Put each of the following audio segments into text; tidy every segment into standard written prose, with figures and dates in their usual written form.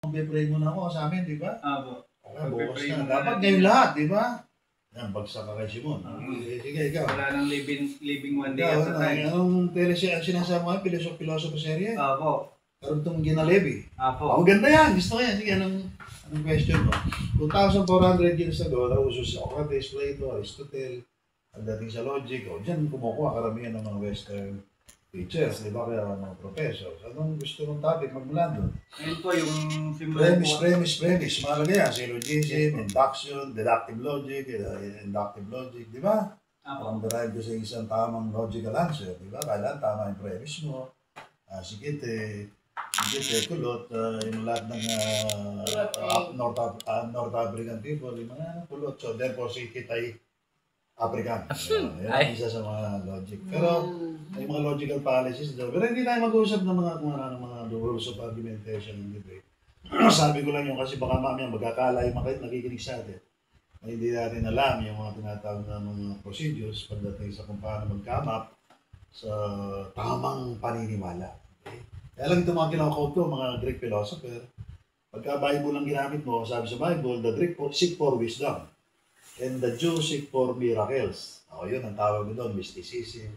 Pray mo na ako sa amin, di ba? Apo. Bukas na. Dapat ngayon lahat, di ba? Yan, bagsak ka kay Simon. Sige, ikaw. Wala nang living one day at a time. Anong sinasabi mo? Philosophy series? Apo. Karugtong Ginalevi. Apo. Ang ganda yan. Gusto ko yan. Sige, anong question mo? 2,400 years ago, nauso si Socrates, Plato, Aristotle, ang dating sa logic. O, dyan kumukuha karamihan ng mga Western teachers, di ba? Kaya mga professors. Anong gusto mong topic magmula doon? Ayun po yung symbol Premise. Mahalaga yan. Syllogism, induction, deductive logic, di ba? Ang derive ko sa isang tamang logical answer, di ba? Kailan tama yung premise mo. Sige, kulot, yung lahat ng North African people, yung mga kulot. So, therefore, si Kitay African. Yan isa sa mga logic. Pero, may mga logical fallacies daw. Pero hindi tayo mag-uusap ng mga rules of argumentation in debate. Sabi ko lang yung kasi baka mamaya magkakala yung mga nakikinig sa atin. Ay, hindi natin alam yung mga tinatawag na mga procedures pagdating sa kung paano mag-come up sa tamang paniniwala. Okay? Kaya lang ito mga kinakot ko, mga Greek philosopher. Pagka Bible ang ginamit mo, sabi sa Bible, the Greek seek for wisdom. And the Jews seek for miracles. Yun ang tawag mo doon, mysticism.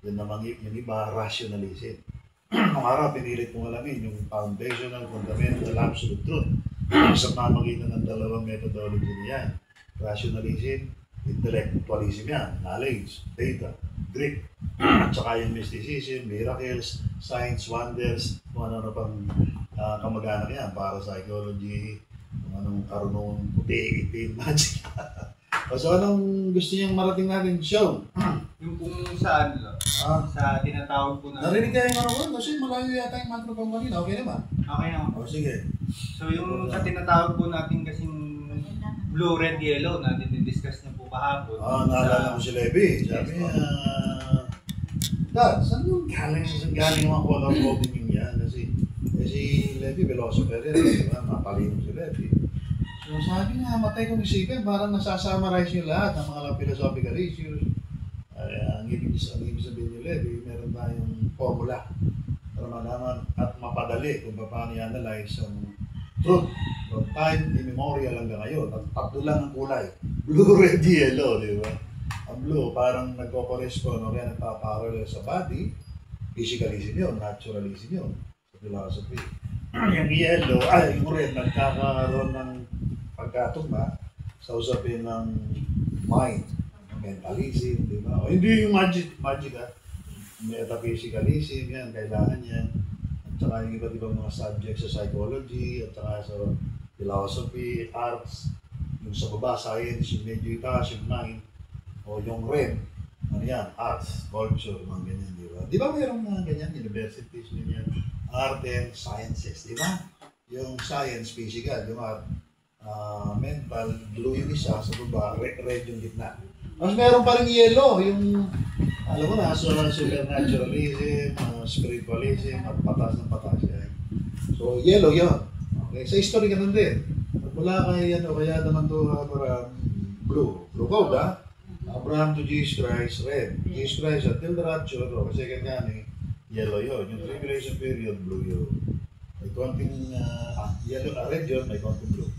Yun naman yung iba, rationalism. Nung araw, pinilit kong alamin yung foundational, fundamental, absolute truth. Sa pamagitan ng dalawang methodology niyan. Rationalism, intellectualism yan, knowledge, data, Greek. At saka yung mysticism, miracles, science, wonders, kung ano pang kamag-anak yan, para psychology, kung anong karunong puti, itim, magic. So, anong gusto niyang marating natin show? Yung kung saan sa tinatawag po natin. Narinig kayo yung ano kasi malayo yata yung microphone kanina. Okay naman? Okay naman. Sige. So, yung sa tinatawag po natin kasing blue, red, yellow na dinidiscuss niya po kahapon. Naalala ko si Levi. Sabi niya, Dad, saan yung galing mga color coding yan? Kasi Levi, philosopher yan. Diba? Mapalinom si Levi. So sabi nga, matay kong isipin, parang nasasummarize yung lahat ng mga philosophical issues. Ang ibig sabihin ni Levi, meron tayong formula para malaman at mapadali kung paano i-analyze ang truth from time immemorial hanggang ngayon. At tatlo lang ang kulay, blue, red, yellow, di ba? Ang blue, parang nagko-correspond o kaya nagpaparallel sa body, physicalism yun, naturalism yun, sa philosophy. Yung yellow, yung red, nagkakaroon ng pagkatugma sa usapin ng mind, mentalism, di ba? O hindi yung magic metaphysicalism, yan, kailangan yan. At saka yung iba't ibang mga subjects sa psychology, at saka sa philosophy, arts, yung sa baba, science, yung medyo itaas, yung mind, o yung red, ano yan, arts, culture, mga ganyan, di ba? Di ba mayroong mga ganyan, universities, ganyan, art and sciences, di ba? Yung science, physical, yung art, mental, blue yung isa, sa baba, red yung gitna. Mas meron pa rin yellow, yung, alam mo na, supernaturalism, spiritualism, at patas ng patas yan. So, yellow yun. Okay, sa history ganun din. At wala kaya naman to Abraham, blue code Abraham to Jesus Christ, red. Jesus Christ, until the rapture, kasi kanya yellow yun. Yung tribulation period, blue yun. May konting yellow, red yun, may konting blue.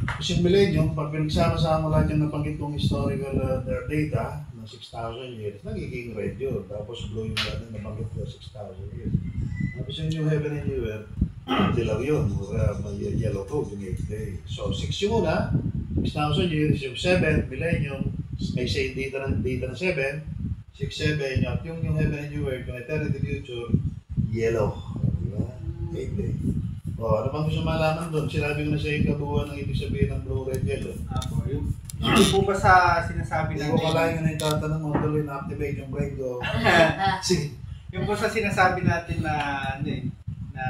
Kasi yung millennium, pag pinagsama-sama lahat yung napanggit kong historical data ng 6,000 years, nagiging red yun. Tapos blue yung dati napanggit ko 6,000 years. Tapos yung new heaven and new earth, dilaw yun. May yellow code yung 8th day. So 6 yung una, 6,000 years, yung 7, millennium, may say data ng 7, 6, 7, at yung new heaven and new earth, yung eternity future, yellow. Diba? 8th day. Ano bang gusto malaman doon? Sinabi ko na sa yung kabuuan ng ibig sabihin ng blue, red, yellow. Yung po ba sa sinasabi natin? Hindi ko kalahin na itatanong mo, tuloy na-activate yung brain ko. Sige. Yung po sa sinasabi natin na, na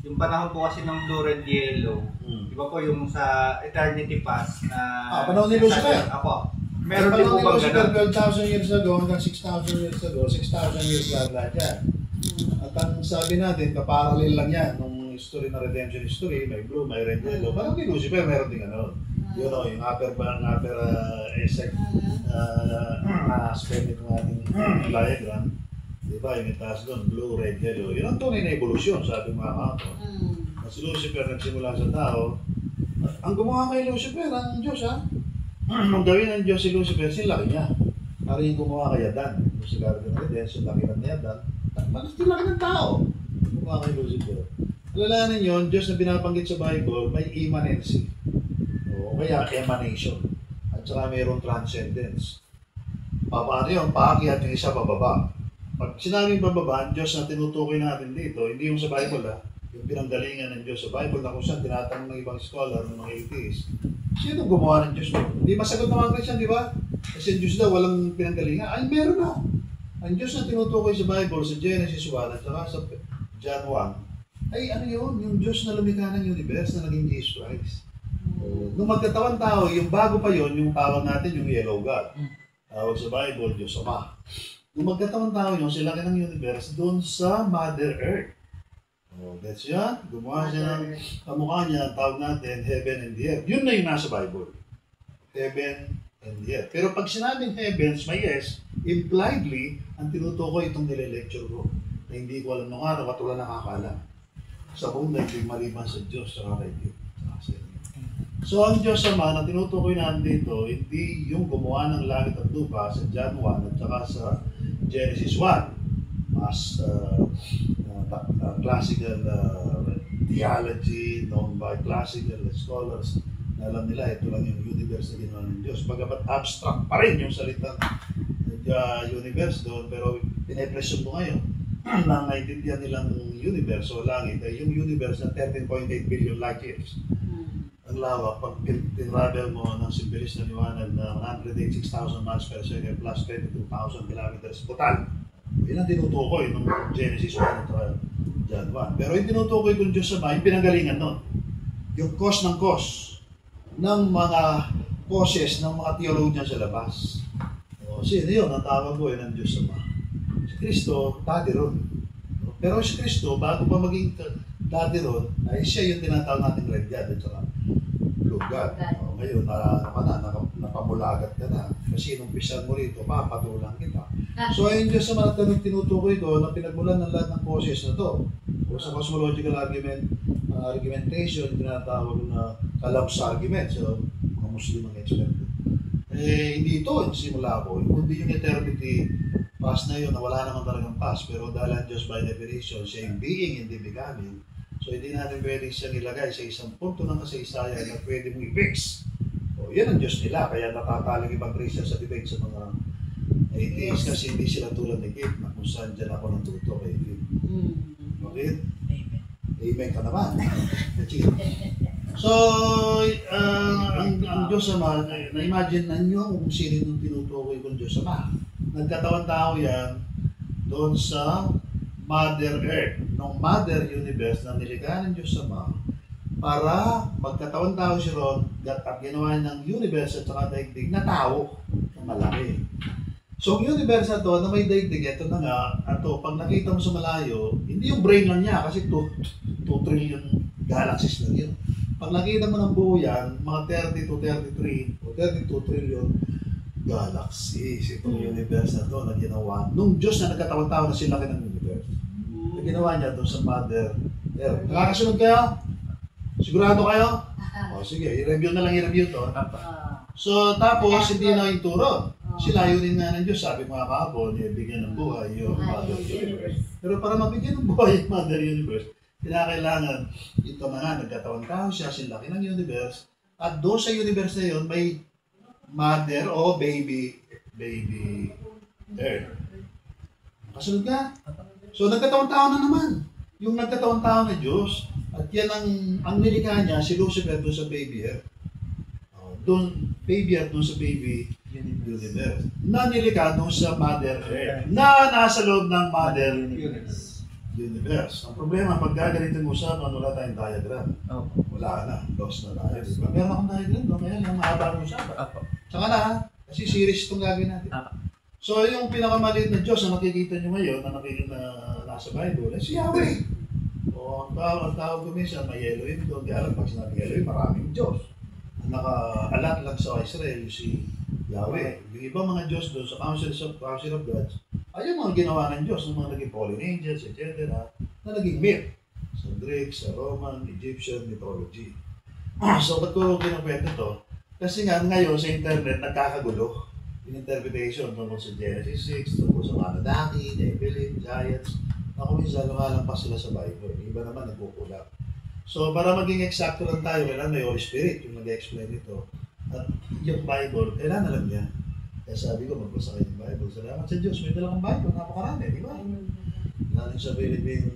yung panahon po kasi ng blue, red, yellow, di ba po yung sa eternity past na... panahon ni Lucifer. Ako. Meron din po bang Lucifer 12,000 years ago hanggang 6,000 years ago, 6,000 years lahat yan. At ang sabi natin, kaparallel lang yan nung history na redemption history, may blue, may red, yellow. Parang kay Lucifer, meron din ano. Yun o, yung upper insect aspect ng ating diagram. Di ba, yung itaas doon, blue, red, yellow. Yun ang tunay na evolusyon, sabi mga kapatid. Kasi Si Lucifer nagsimula sa tao. Ang gumawa kay Lucifer, ang Diyos ha. Nung gawin ng Diyos si Lucifer, sinlaki niya. Para yung gumawa kay Adan. Kung si Garden of Eden, sinlaki na ni Adan. Mas sinlaki ng tao. Gumawa kay Lucifer. Alalahanin yun, Diyos na binabanggit sa Bible, may immanency. O kaya emanation. At saka mayroong transcendence. Paano yun? Paakyat yung isa pababa. Pag sinabing pababa, ang Diyos na tinutukoy natin dito, hindi yung sa Bible ha, yung pinanggalingan ng Diyos sa Bible na kung saan tinatanong ng ibang scholar, ng mga atheists, sino gumawa ng Diyos mo? Hindi masagot ng mga Christian, di ba? Kasi ang Diyos daw walang pinanggalingan. Ay, meron na. Ang Diyos na tinutukoy sa Bible, sa Genesis 1 at saka sa John 1, ay ano yun? Yung Diyos na lumikha ng universe na naging Jesus Christ. Nung magkatawan tao, yung bago pa yon yung tawag natin yung yellow God. Tawag sa Bible, Diyos Ama. Nung magkatawan tao yun, sila ng universe doon sa Mother Earth. That's yan. Gumawa siya ng kamukha niya, tawag natin, heaven and the earth. Yun na yung nasa Bible. Heaven and the earth. Pero pag sinabing heavens, may yes, impliedly, ang tinutukoy itong nile-lecture ko na hindi ko alam nung araw at wala nakakaalam. Sa buong daigdig maliban sa Diyos, sa kakaibig. So, ang Diyos Ama na tinutukoy natin dito, hindi yung gumawa ng langit at lupa sa John 1 at saka sa Genesis 1. Mas classical theology known by classical scholars na alam nila ito lang yung universe na ginawa ng Diyos. Bagamat abstract pa rin yung salitang universe doon, pero pinapresyon ko ngayon na naintindihan nilang universe o langit ay yung universe na 13.8 billion light years. Ang lawak, pag tinravel mo ng simbilis na liwanag na 186,000 miles per second plus 22,000 kilometers total. Yan ang tinutukoy ng Genesis 1 at John 1. Pero yung tinutukoy ng Diyos Ama, yung pinanggalingan nun. Yung cause ng mga causes ng mga theologian sa labas. Sino yun? Ang tawag ko ng Diyos Ama. Si Kristo, dati ron. Pero si Kristo, bago pa maging dati ron, ay siya yung tinatawag natin red God at saka blue God. Ngayon, napamulagat ka na. Kasi nung pisan mo rito, papatulang kita. So, ayun Diyos sa mga tanong tinutukoy ko na pinagmulan ng lahat ng causes na to. O sa cosmological argumentation, tinatawag na collapse argument. So, mga Muslim ang expert. Hindi ito yung simula ko. Kundi yung eternity past na yun, na wala naman talagang past. Pero dahil ang Diyos by definition, siya yung being, hindi becoming. So, hindi natin pwedeng siyang ilagay sa isang punto ng kasaysayan na pwede mong i-fix. Yan ang Diyos nila. Kaya natataling ibang Christian sa debate sa mga atheists kasi hindi sila tulad ni Kate na kung saan dyan ako natuto kay Kate. Okay? Amen. Amen ka naman. So, ang Diyos Ama, na-imagine na nyo kung sino yung tinutukoy kong Diyos Ama. Nagkatawan tao yan doon sa Mother Earth, ng Mother Universe na nilikha ng Diyos Ama para magkatawan tao siya ron at ginawa ng universe at saka daigdig na tao na malaki. So, ang universe na to na may daigdig, ito na nga, ato, pag nakita mo sa malayo, hindi yung brain lang niya kasi 2 trillion galaxies lang yun. Pag nakita mo ng buo yan, mga 30 to 33 o 32 trillion galaxies. Itong universe na to na ginawa nung Diyos na nagkatawan tao na sila ng universe. Na ginawa niya doon sa Mother Earth. Nakakasunod kayo? Sigurado kayo? O sige, i-review na lang i-review to. So, tapos, hindi na yung turo. Silayunin nga ng Diyos, sabi mga kahapon, bigyan ng buhay yung Mother Universe. Pero para mabigyan ng buhay yung Mother Universe, kinakailangan, ito na nga, nagkatawan tao siya, sinlaki ng universe, at doon sa universe na yun, may mother o baby Earth. Kasunod ka? So, nagkatawan tao na naman. Yung nagkatawan tao na Diyos, at yan ang nilikha niya, si Lucifer doon sa baby Earth. Doon, baby Earth doon sa baby universe. Na nilikha doon sa Mother Earth. Na nasa loob ng Mother Universe. Ang problema, pag gagalitin mo usapan, wala tayong diagram. Wala na. Lost na tayo. Diba? Meron akong diagram doon. Kaya lang mahaba ang usapan. Tsaka na ha. Kasi series itong gagawin natin. So, yung pinakamaliit na Diyos na nakikita nyo ngayon, na nasa Bible, ay si Yahweh. O, ang tawag ko minsan, may Elohim doon. Kaya lang, pag sinabi Elohim, maraming Diyos. Ang naka-alat lang sa Israel, si Yahweh. Yung ibang mga Diyos doon sa Council of Gods, ay yung mga ginawa ng Diyos, ng mga naging fallen angels, etc. na naging myth. So, Greek, sa Roman, Egyptian, mythology. So, ba't ko kinukwento to? Kasi nga, ngayon sa internet, nagkakagulo yung interpretation tungkol sa Genesis 6, tungkol sa Manadaki, Nephilim, Giants. Ako minsan, lumalampas sila sa Bible. Iba naman, nagkukulang. So, para maging eksakto lang tayo, kailangan may Holy Spirit yung nag-explain ito. At yung Bible, kailangan alam niya. Kaya sabi ko, magbasa kayo ng Bible. Salamat sa Diyos, may dalang Bible, napakarami, di ba? Galing sa Philippine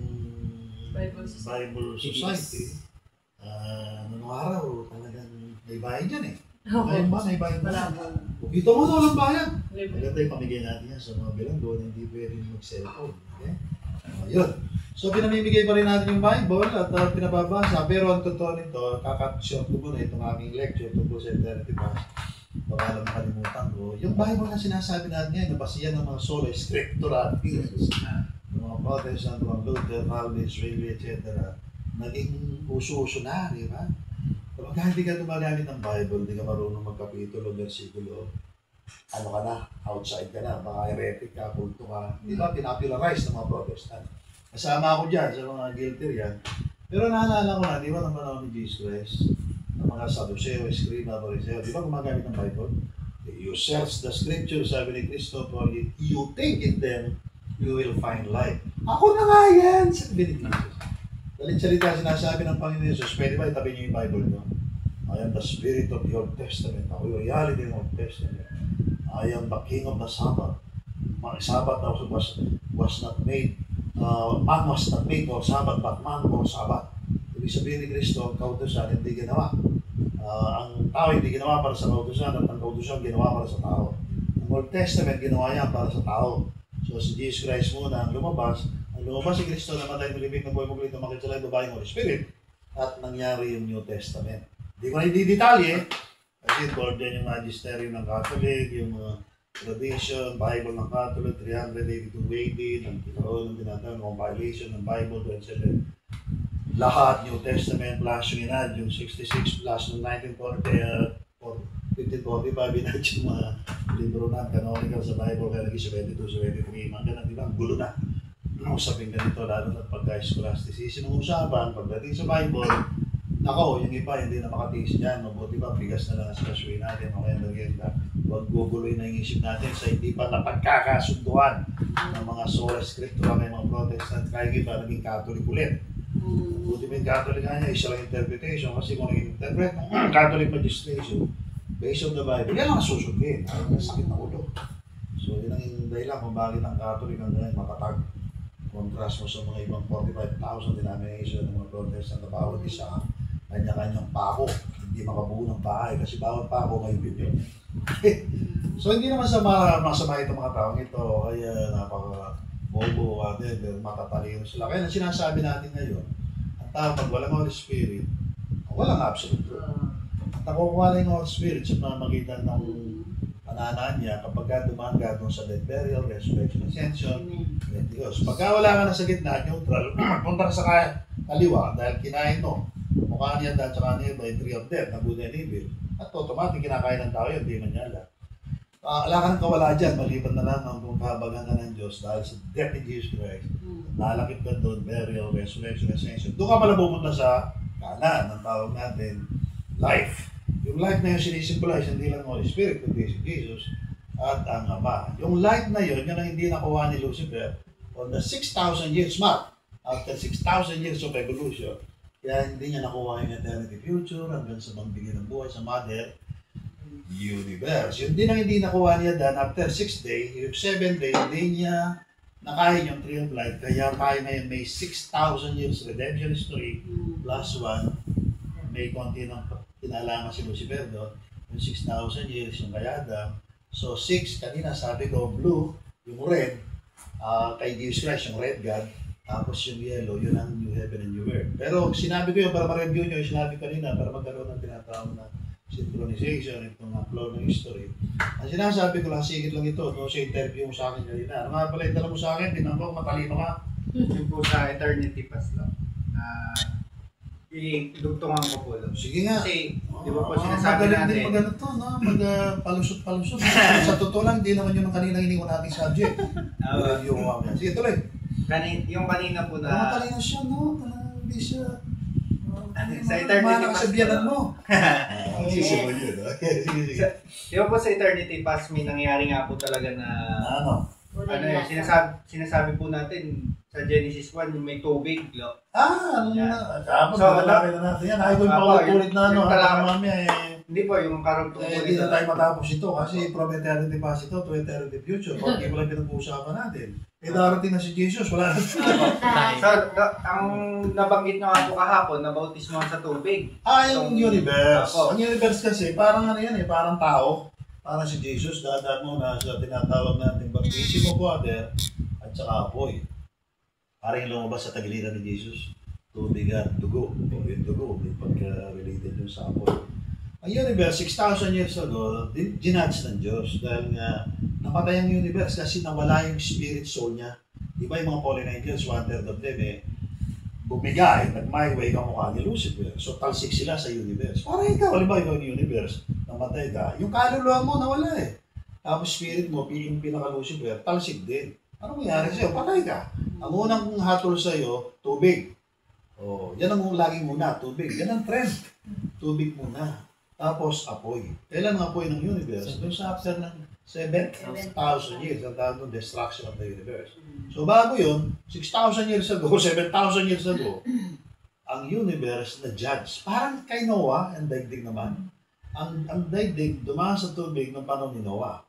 Bible Society. Noong araw, talagang may bayan dyan eh. Ngayon ba, may bayan ba? Kita mo na walang bayan. Maganda yung pamigay natin yan sa mga bilanggo na hindi pwede mag-cellphone. Okay? Ayun. So, pinamimigay pa rin natin yung Bible at pinababasa. Pero ang totoo nito, kakat-short ko muna itong aming lecture tungkol sa eternity past. Baka lang makalimutan ko. Yung Bible na sinasabi natin yan, nabasiyan ng mga sola scriptura theories. Mga Protestant, mga Luther, Calvin, Israeli, etc. Naging uso-uso na, di ba? Kapag hindi ka gumagamit ng Bible, hindi ka marunong magkapitulo, versikulo, ano ka na, outside ka na, baka heretic ka, kulto ka. Di ba, pinapularize ng mga Protestant. Kasama ako dyan sa mga guilty yan. Pero naalala ko na, di ba, ng panahon ni Jesus Christ, ng mga Sadduceo, Escriba, Fariseo, di ba gumagamit ng Bible? You search the scriptures, sabi ni Cristo, for you think in them, you will find life. Ako na nga yan! Sabi ni Jesus. Daling salita sinasabi ng Panginoon Jesus, pwede ba itabi niyo yung Bible nyo? I am the spirit of the Old Testament. Ako yung reality ng Old Testament. I am the king of the Sabbath. Sabbath also was not made, man was not made for Sabbath, but man for Sabbath. Ibig sabihin ni Kristo, ang kautusan hindi ginawa. Ang tao hindi ginawa para sa kautusan at ang kautusan ginawa para sa tao. Ang Old Testament ginawa yan para sa tao. So si Jesus Christ muna ang lumabas. Ang lumabas si Kristo, namatay malibig ng buhay muli, makikilay babae ng Holy Spirit. At nangyari yung New Testament. Hindi ko na i-detalye. Kasi according yung magisterium ng Catholic, yung tradition, Bible ng Catholic, 382 AD, ng kinaroon ng tinatawag, compilation ng Bible, etc. Lahat, New Testament, plus yung inad, yung 66 plus ng 1940, 1545, inad yung mga libro na canonical sa Bible, kaya naging 72, 73, mga ganun, di ba? Ang gulo na. Usapin ganito, lalo na pagka-scholasticism ang usapan, pagdating sa Bible, nako, yung iba hindi na makatiis dyan, mabuti ba, bigas na lang sa kasuin natin, okay, merienda, huwag guguloy na yung isip natin sa hindi pa napagkakasunduan ng mga sola scriptura ng mga Protestant, kaya iba naging Catholic ulit. Buti mo yung Catholic nga niya, isa lang interpretation, kasi kung nag-interpret ng Catholic magistration, based on the Bible, yan ang susundin, ang sakit na ulo. So, yun ang dahilan kung bakit ang Catholic ang ganyan matatag. Contrast mo sa mga ibang 45,000 denomination ng mga Protestant na bawat isa, kanya-kanyang pako, hindi makabuo ng bahay kasi bawat pako may opinion. So hindi naman masama itong mga taong ito, kaya napaka-bobo, whatever, matatalino sila. Kaya sinasabi natin ngayon, ang tao pag walang Holy Spirit, walang absolute truth. At nakukuha na yung Holy Spirit sa pamamagitan ng pananaan niya kapag dumaan ka doon sa death, burial, resurrection, ascension, Diyos. Pagka wala ka na sa gitna, neutral, punta ka sa kaliwa dahil kinain mo. Mukha niya dahil sa kanil by tree of death, na good and evil. At automatic kinakain ng tao yun, di man niya alam. Wala ka nang kawala dyan, maliban na lang kung kahabagan ka ng Diyos dahil sa death in Jesus Christ. Nalakit ka doon, burial, resurrection, ascension. Doon ka pala pupunta sa kanan, ng tawag natin, life. Yung life na yun sinisimbolize, hindi lang Holy Spirit, kundi si Jesus at ang Ama. Yung life na yun, yun ang hindi nakuha ni Lucifer on the 6,000 years mark, after 6,000 years of evolution. Kaya hindi niya nakuha yung eternity future hanggang sa magbigay ng buhay sa Mother Universe. Yun din ang hindi nakuha niya dan after 6 days, yung 7 days, hindi niya nakain yung tree of life. Kaya tayo ngayon may 6,000 years redemption history plus 1. May konti ng kinalaman si Lucifer doon. Yung 6,000 years yung kay Adam. So 6, kanina sabi ko, blue, yung red, kay Jesus Christ, yung red God. Tapos yung yellow, yun ang new heaven and new earth. Pero sinabi ko yun para ma-review nyo, yung sinabi kanina, para magkaroon ng tinatawag na synchronization, itong flow ng history. Ang sinasabi ko lang, sigit lang ito, no, sa interview mo sa akin kanina. Ano nga pala, itala mo sa akin, tinan mo, matalino ka. Yun po sa eternity past lang. Idugtungan ko po lang. Sige nga. Kasi, di ba po sinasabi natin. Magaling din mag-ano to, no? Mag-palusot-palusot. Sa totoo lang, di naman yun ang kanina iniwan nating subject. Sige, tuloy. Yung kanina po na... Matalino siya, no? hindi siya Sa eternity ka pass sa biyanan po. mo. Sisigaw yun. Okay, sige. Di ba po sa eternity pass may nangyari nga po talaga na sinasabi po natin sa Genesis 1 yung may tubig. Kapag malaki na natin yan. Ay, kung paulit na mamaya hindi po, yung karugtong po hindi na tayo matapos ito kasi from eternity past ito to eternity future. Kung hindi mo lang pinag-uusapan natin. Darating na si Jesus, wala na. So, ang nabanggit nyo nga po kahapon, nabautismo sa tubig. Yung universe. Ang universe kasi, parang ano yan parang tao. Parang si Jesus, dadaan mo na sa tinatawag natin baptism of water at saka apoy. Parang yung lumabas sa tagiliran ni Jesus, tubig at dugo. Yung dugo, may pagka-related dun sa apoy. Ang universe, 6,000 years ago, ginudge ng Diyos dahil nga namatay ang universe kasi nawala yung spirit soul niya. Di ba yung mga fallen angels, 1/3 of them bumigay, nag-my-way kamukha ni Lucifer. So talsik sila sa universe. Parang ikaw, ikaw yung universe, namatay ka. Yung kaluluwa mo nawala Tapos spirit mo, yung pinaka-Lucifer, talsik din. Ano mangyari sa'yo? Patay ka. Ang unang hatol sa'yo, tubig. Yan ang laging muna, tubig. Yan ang trend. Tubig muna. Tapos apoy. Kailan ang apoy ng universe? Doon sa after ng 7,000 years, ang tawag ng destruction of the universe. So bago yun, 6,000 years ago, 7,000 years ago, ang universe na judge. Parang kay Noah, ang daigdig naman. Ang daigdig, dumaan sa tubig ng panahon ni Noah.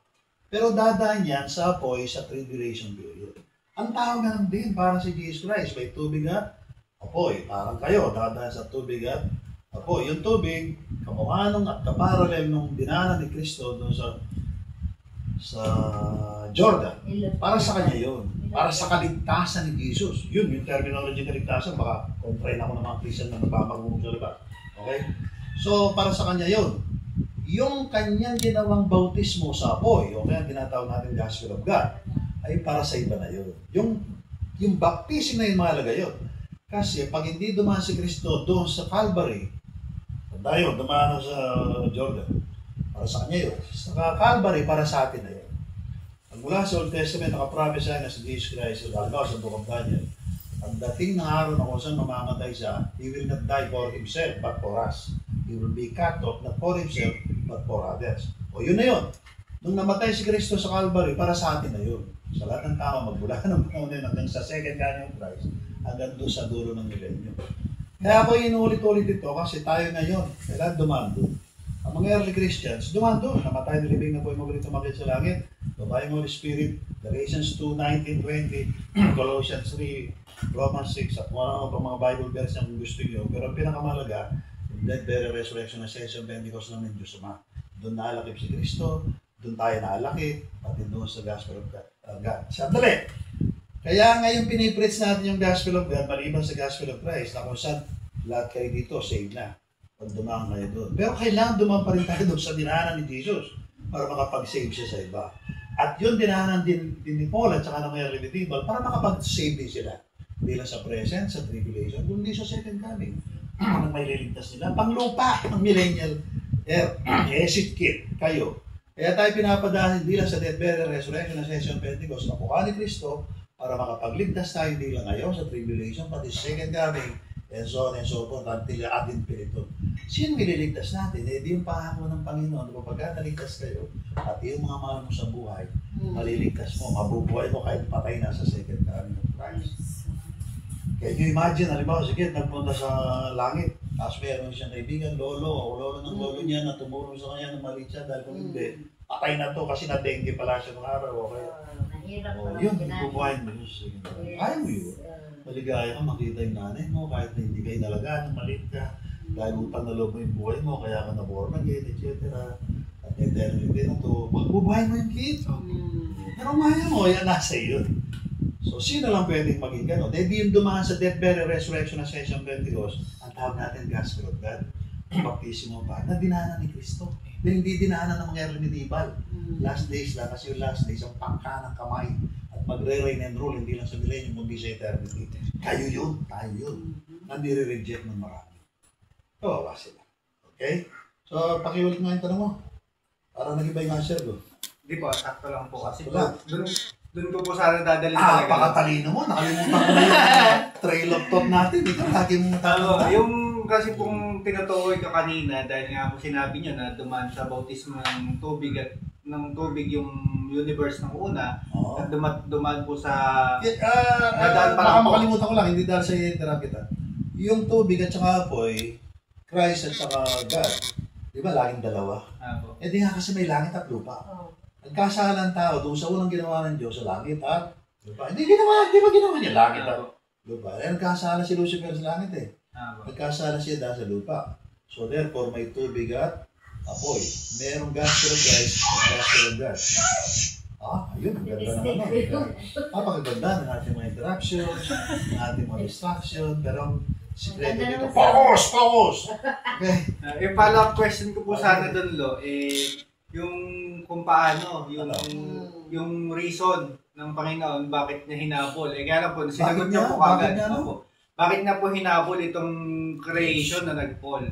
Pero dadaan yan sa apoy sa tribulation period. Ang tawag nga din, parang si Jesus Christ, may tubig at apoy. Parang kayo, dadaan sa tubig at apoy. Yung tubig, kamukha nung at kaparalel nung dinaanan ni Kristo doon sa Jordan. Para sa kanya yun. Para sa kaligtasan ni Jesus. Yun, yung terminology kaligtasan, baka kontrain ako ng mga Christian na nagpapagulong sa liba. Okay? So, para sa kanya yun. Yung kanyang ginawang bautismo sa apoy, o kaya tinatawag natin Gospel of God, ay para sa iba na yun. Yung baptism na yun mahalaga yun. Kasi pag hindi dumaan si Kristo doon sa Calvary, tayo, dumaan sa Jordan, para sa kanya yun. Sa Calvary, para sa atin na yun. Ang mula sa Old Testament, nakaprophesy na si Jesus Christ, lalo sa Book of Daniel, ang dating na araw na kung saan mamamatay siya, he will not die for himself, but for us. He will be cut off, not for himself, but for others. O yun na yun. Nung namatay si Kristo sa Calvary, para sa atin na yun. Sa lahat ng tao, magmula ng panahon yun hanggang sa second coming of Christ, hanggang doon sa dulo ng millennium. Kaya ako inuulit-ulit ito kasi tayo ngayon, kailan dumaan doon. Ang mga early Christians, dumaan doon. Namatay na libing na po yung mabalito makit sa langit. Babae ng Holy Spirit, Galatians 2, 19, 20, Colossians 3, Romans 6, at mga mga Bible verse ang gusto nyo. Pero ang pinakamalaga, yung death, burial, resurrection, ascension, Pentecost namin Diyos Ama. Doon naalakip si Kristo, doon tayo naalakip, pati doon sa Gospel of God. Sandali! Kaya ngayon pinipreach natin yung Gospel of God, maliban sa Gospel of Christ, na kung saan lahat kayo dito, saved na. Pag dumaan kayo doon. Pero kailangan dumaan pa rin tayo doon sa dinaanan ni Jesus para makapag-save siya sa iba. At yun dinaanan din ni Paul at saka ng mga redeemable para makapag-save din sila. Bilang sa present, sa tribulation, kundi sa second coming. Nang may liligtas nila. Panglupa ng millennial exit kit kayo. Kaya tayo pinapadaan hindi lang sa death, burial, resurrection, ascension, Pentecost, nakuha ni Kristo para makapagligtas tayo hindi lang ngayon sa tribulation, pati sa second coming, and so on and so forth, until ad infinitum. Sino nililigtas natin? Di yung pangako ng Panginoon, kapag naligtas kayo, pati yung mga mahal mo sa buhay, maliligtas mo, mabubuhay mo kahit patay na sa second coming of Christ. Can you imagine, halimbawa, sige, nagpunta sa langit, tapos meron siyang kaibigan, lolo ng lolo niya na tumulong sa kanya ng maliit siya dahil kung hindi, patay na to kasi na-dengue pala siya ng araw. Okay? Yun, bubuhayin mo yun. Ayaw mo yun. Maligaya ka, makita yung nanay mo, kahit na hindi kayo nalagaan, maliit ka, dahil utang na loob mo yung buhay mo, kaya ka na-born again, etc. At eternity na to, bubuhayin mo yung kid. Pero maya mo, yan nasa iyo. So, sino lang pwedeng maging gano'n? Hindi yung dumaan sa death, burial, resurrection, ascension, Pentecost, ang tawag natin Gospel of God, baptismo pa, na dinaanan ni Kristo. Hindi dinaanan ng mga early last days lang, kasi yung last days, ang pangka ng kamay, at magre-reign and rule, hindi lang sa millennium, kundi sa eternity. Kayo yun, tayo yun, na nire-reject ng marami. Kawawa sila. Okay? So, pakiulit nga yung tanong mo. Para nag-iba yung answer ko. Hindi po, sakto lang po. Kasi Doon ko po sana dadalhin talaga. Pakatalino mo. Nakalimutan ko na yung trail of thought natin. Ito, lagi mong tatanda. Yung kasi pong tinutukoy ka kanina, dahil nga po sinabi nyo na dumaan sa bautismo ng tubig at ng tubig yung universe ng una, at dumaan po sa... Baka makalimutan ko lang, hindi dahil sa i-interrupt kita. Yung tubig at saka apoy, Christ at saka God, di ba laging dalawa? Eh di nga kasi may langit at lupa. Nagkasala ng tao doon sa unang ginawa ng Diyos sa langit at lupa. Di ba ginawa niya langit at lupa? Eh nagkasala si Lucifer sa langit eh. Nagkasala siya dahil sa lupa. So therefore may tubig at apoy. Merong gospel of Christ at gospel of God. Ayun, ang ganda naman. Napakaganda ng ating mga interactions, ng ating mga distraction, pero ang sikreto dito, focus! Okay. Yung follow-up question ko po sana doon, Lo, yung kung paano, yung reason ng Panginoon bakit niya hinabol. Kaya lang po, sinagot niyo po kagad. Bakit na po hinabol itong creation na nag-fall?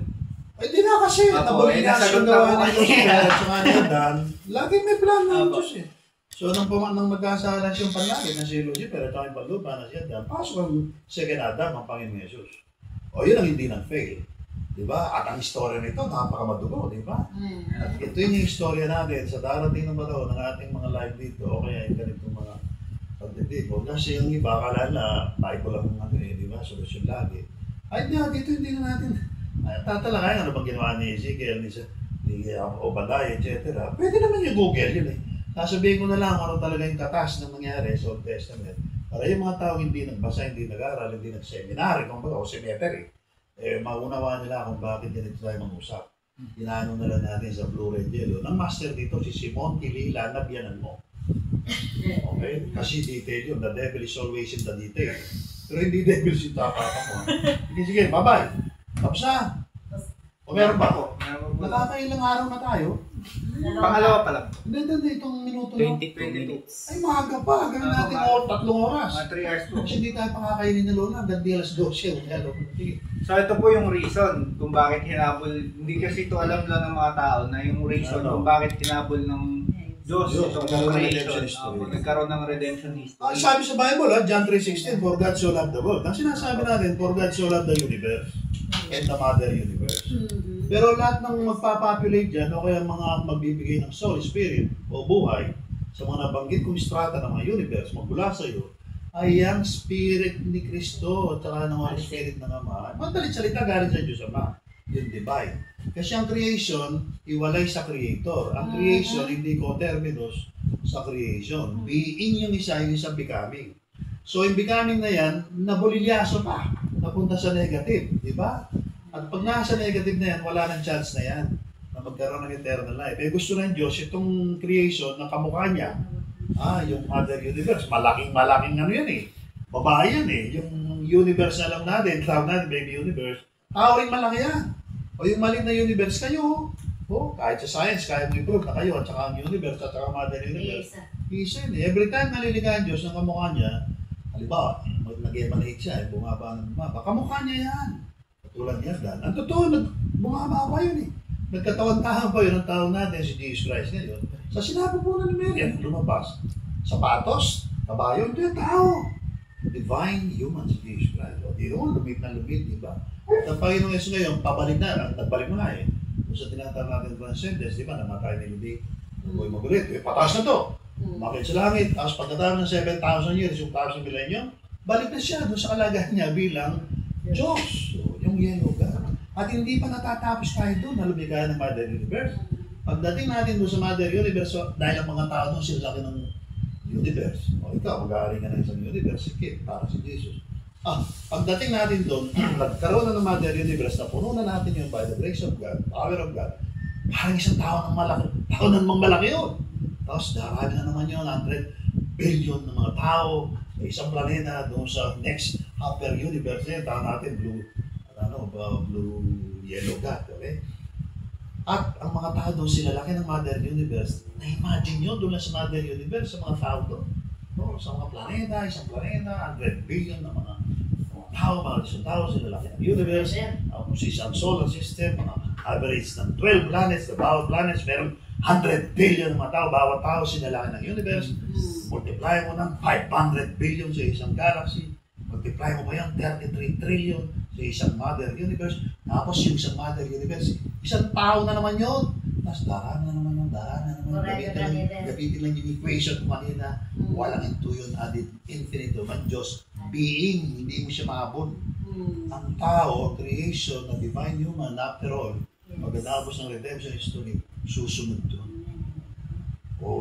Di na kasi, nabulinasyon gawa ng Diyos at saka ni Adan, lagi may plan ng Diyos eh. So, nang magkasala siyang panlangit na si Lucifer at saka yung panlupa na si Adan, pasok ang second Adam, ang Panginoon Jesus. Yun ang hindi nag-fail. Diba? At ang istorya nito, napakamadugo, diba? At ito yung istorya natin sa darating ng panahon ng ating mga live dito, o kaya yung ganitong mga pagtitipo. Kasi yung iba, akala na, tayo lang diba? Solusyon lagi. Ay, dito hindi na natin tatalakayan ano bang ginawa ni Ezekiel, ni Obadiah, etc. Pwede naman yung Google yun eh. Sasabihin ko na lang ano talaga yung katas ng nangyari sa Old Testament. Para yung mga tao hindi nagbasa, hindi nag-aral, hindi nag-seminary, o cemetery, maunawaan nila kung bakit ganito tayo mag-usap. Inaano na lang natin sa Blue Red Yellow. Ang master dito, si Simon Kilila, nabyanan mo. Okay? Kasi detail yun. The devil is always in the detail. Pero hindi devil si tapata mo. Sige, bye-bye. Tapos na. O meron ba ako? Nakakailang araw na tayo. Pangalawa pa lang. Hindi, itong minuto na. 22 minutes. Ay, maaga pa. Gawin natin 3 oras. 3 hours po. Kasi hindi tayo pakakainin na lola. Hanggang di alas 12. So ito po yung reason kung bakit hinabol. Hindi kasi ito alam lang ng mga tao na yung reason kung bakit hinabol ng Diyos itong creation. Nagkaroon ng redemption history. Sabi sa Bible, John 3:16, for God so loved the world. Ang sinasabi natin, for God so loved the universe and the mother universe. Pero lahat ng magpapopulate dyan, o kaya mga magbibigay ng soul, spirit, o buhay, sa mga nabanggit kong strata ng mga universe, magmula sa iyo, ay ang spirit ni Kristo at saka ng mga spirit ng Ama. Madalit salita galing sa Diyos Ama, yung divine. Kasi ang creation, iwalay sa creator. Ang creation, hindi coterminous sa creation. Being yung isa becoming. So, yung becoming na yan, nabulilyaso pa. Napunta sa negative, di ba? At pag nasa negative na yan, wala nang chance na yan na magkaroon ng eternal life. Gusto ng Diyos, itong creation na kamukha niya, yung other universe, malaking ano yan eh. Babae yan eh. Yung universe na lang natin, tawag natin baby universe, tao rin malaki yan. O yung maliit na universe kayo, kahit sa science, kaya mag-improve na kayo, at saka ang universe, at saka mother universe. Isa yun eh. Every time naliligayan Diyos ng kamukha niya, halimbawa, nag-emanate siya, bumaba ng bumaba, kamukha niya yan. Katulad niya, ang totoo, bumaba pa yun eh. Nagkatawan-tahan pa yun ang tao natin, si Jesus Christ ngayon. Sa sinabi po na ni Mary, lumabas. Sapatos, kabayo, hindi yung tao. Divine human si Jesus Christ. O, di naman, lumit na lumit, di ba? At ang Panginoong Yesus ngayon, pabalik na, nagbalik na nga eh. Kung sa tinatawag natin transcendence, di ba, namatay ni Ludi, huwag magulit, pataas na to. Umakit sa langit, tapos pagkatapos ng 7,000 years, yung 1,000 millennium, balik na siya doon sa kalagayan niya bilang Diyos. So, yung yellow God. At hindi pa natatapos tayo doon na lumikaya ng Mother Universe. Pagdating natin doon sa Mother Universe, dahil ang mga tao doon sila laki ng universe. O ikaw, mag-aaring ka ng isang universe, sikip, para si Jesus. Pagdating natin doon, nagkaroon na ng Mother Universe na puno na natin yun by the grace of God, power of God, parang isang tao ng malaki, tao ng mga malaki yun. Tapos darami na naman yun, 100 billion ng mga tao, isang planeta doon sa next upper universe na tao natin, blue, yellow God, okay? At ang mga tao doon, sila laki ng Mother Universe, na-imagine nyo doon sa Mother Universe, sa mga tao doon. No, sa mga planeta, isang planeta, 100 billion na mga tao, mga isang tao, sila laki ng universe, ang solar system, mga average ng 12 planets, the bawat planets, meron 100 billion ng mga tao, bawat tao sinalaki ng universe. Multiply mo ng 500 billion sa isang galaxy. Multiply mo pa yan, 33 trillion sa isang mother universe. Tapos yung isang mother universe, isang tao na naman yun. Tapos daraan na naman. Gamitin lang yung equation ko kanina. Walang into yun, added infinite man Diyos. Being, hindi mo siya maabot. Ang tao, creation, na divine human, after all, pagkatapos ng redemption history, susunod doon.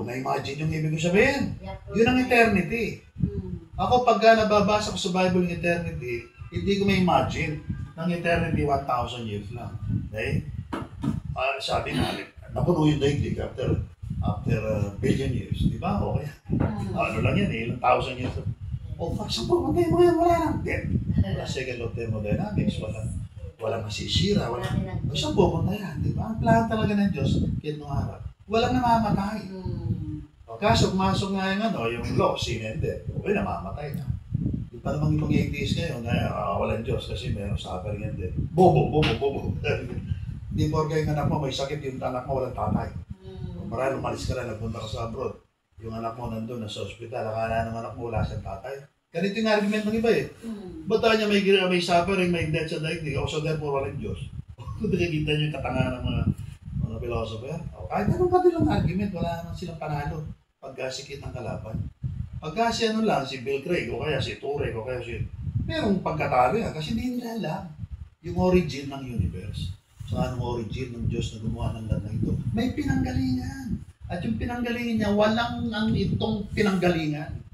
Na-imagine yung ibig ko sabihin. Yun ang eternity. Ako, pagka nababasa ko sa Bible yung eternity, hindi ko may-imagine ng eternity 1,000 years lang. Okay? Sabi nga, napuno yung daigdig after billion years. Di ba? Okay. Ano lang yan ilang thousand years. Sa pumunta mo yan, wala nang death. Wala second law of thermodynamics, walang masisira, saan pupunta yan, di ba? Ang plan talaga ng Diyos, kahit nung araw, walang namamatay. Kaso pumasok nga yung law, sin and death, okay, namamatay na. Di pa namang itong atheist ngayon, walang Diyos kasi meron suffering and death. Bobo. Hindi po kayo anak mo, may sakit yung anak mo, walang tatay. Marahil umalis ka lang, nagpunta ka sa abroad. Yung anak mo nandun, nasa ospital, akala ng anak mo wala siyang tatay. Ganito yung argument ng iba eh. Ba't tayo niya may suffering, may death sa daigdig, so therefore walang Diyos. Kung nakikita niyo yung katangahan ng mga philosopher, kahit anong kanilang argument, wala naman silang panalo pagkasikit ng kalaban. Pagka si si Bill Craig, o kaya si Turing, o kaya si... Merong pagkatalo yan, kasi hindi nila alam yung origin ng universe. So anong origin ng Diyos na gumawa ng lahat ng ito? May pinanggalingan. At yung pinanggalingan niya, walang ang itong pinanggalingan.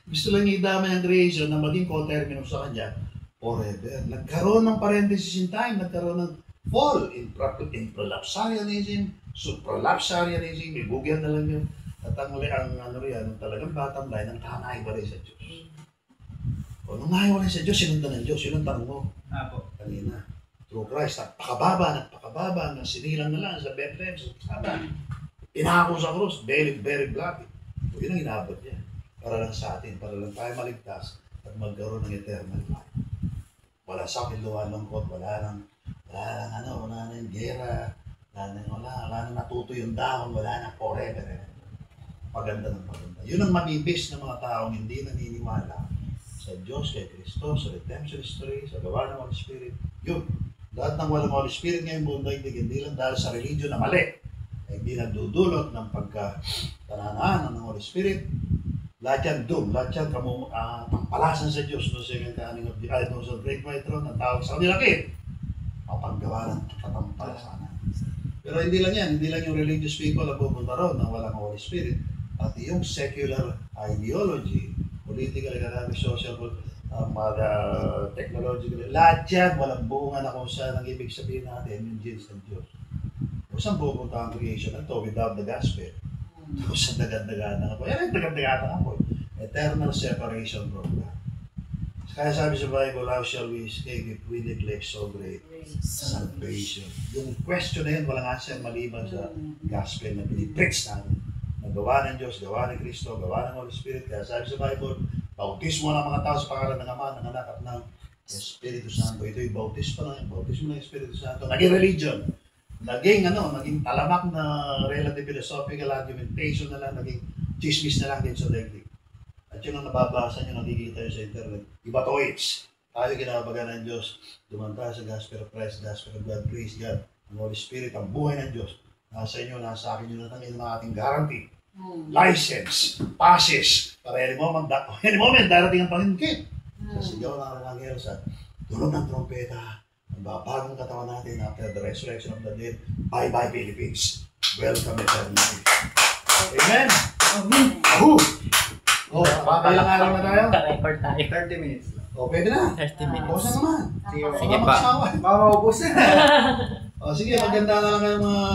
Gusto lang idamay ang creation na maging co-terminus sa kanya forever. Nagkaroon ng parenthesis in time, nagkaroon ng fall in prolapsarianism, supralapsarianism, ibugyan na lang yun. At ang talagang bottom line, ang tama-iwalay sa Diyos. O nung naiwalay sa Diyos, sinundan ng Diyos. Yun ang tanong mo. Kanina. Through Christ, napakababa, na sinilang na lang sa Bethlehem, sa Sabbath. Inako sa krus, very bloody. O yun ang inabot niya. Para lang sa atin, para lang tayo maligtas at magkaroon ng eternal life. Wala sakit, luha, lungkot, wala nang gera, wala nang natuto yung dahon, wala nang forever. Maganda ng maganda. Yun ang mabibis ng mga taong hindi naniniwala sa Diyos, kay Kristo, sa redemption history, sa gawa ng Holy Spirit. Yun. Lahat ng walang Holy Spirit ngayon buong daigdig, hindi lang dahil sa religion na mali, ay hindi nagdudulot ng pagkatananahan ng Holy Spirit. Lahat yan doon, lahat yan pangpalasan sa Diyos, no second coming of the no sa great white throne, ang tawag sa kanila mapanggawa ng patampalasanan. Pero hindi lang yung religious people na pupunta ron na walang Holy Spirit, pati yung secular ideology, political, economic, social, technological, lahat yan, walang buungan na kung saan ang ibig sabihin natin yung genes ng Diyos. Kung saan pupunta ang creation na ito without the gospel? Kung saan dagad-dagahan ako? Yan ang dagad-dagahan ako. Eternal separation from God. Kaya sabi sa Bible, how shall we escape if we neglect so great salvation? Yung question na yun, walang answer maliban sa gospel na pinipreach natin. Gawa ng Diyos, gawa ng Kristo, gawa ng Holy Spirit. Kaya sabi sa Bible, bautismo ng mga tao sa pangalan ng Ama, ng Anak at ng Espiritu Santo. Ito yung bautismo ng Espiritu Santo. Naging religion. Naging talamak na relative philosophical argumentation na lang, naging chismis na lang din sa daigdig. At yun ang nababasa nyo, nakikita nyo sa internet. Iba to it's. Tayo ginabaga ng Diyos. Dumanta sa Gospel of Christ, Gospel of God, praise God. Ang Holy Spirit, ang buhay ng Diyos. Nasa inyo, nasa akin yun ang ating guarantee. License, passes, para any moment darating ang Panginoon. Sigaw ng Arangel sa tunog ng trompeta, ang bagong katawan natin after the resurrection of the dead. Bye-bye Philippines. Welcome eternity. Amen? Amen. Ilang araw na tayo? Record tayo. 30 minutes lang. Pwede na. 30 minutes. Bukas na naman. Sige pa. Mamaubos na. Sige, maganda na lang kayo mga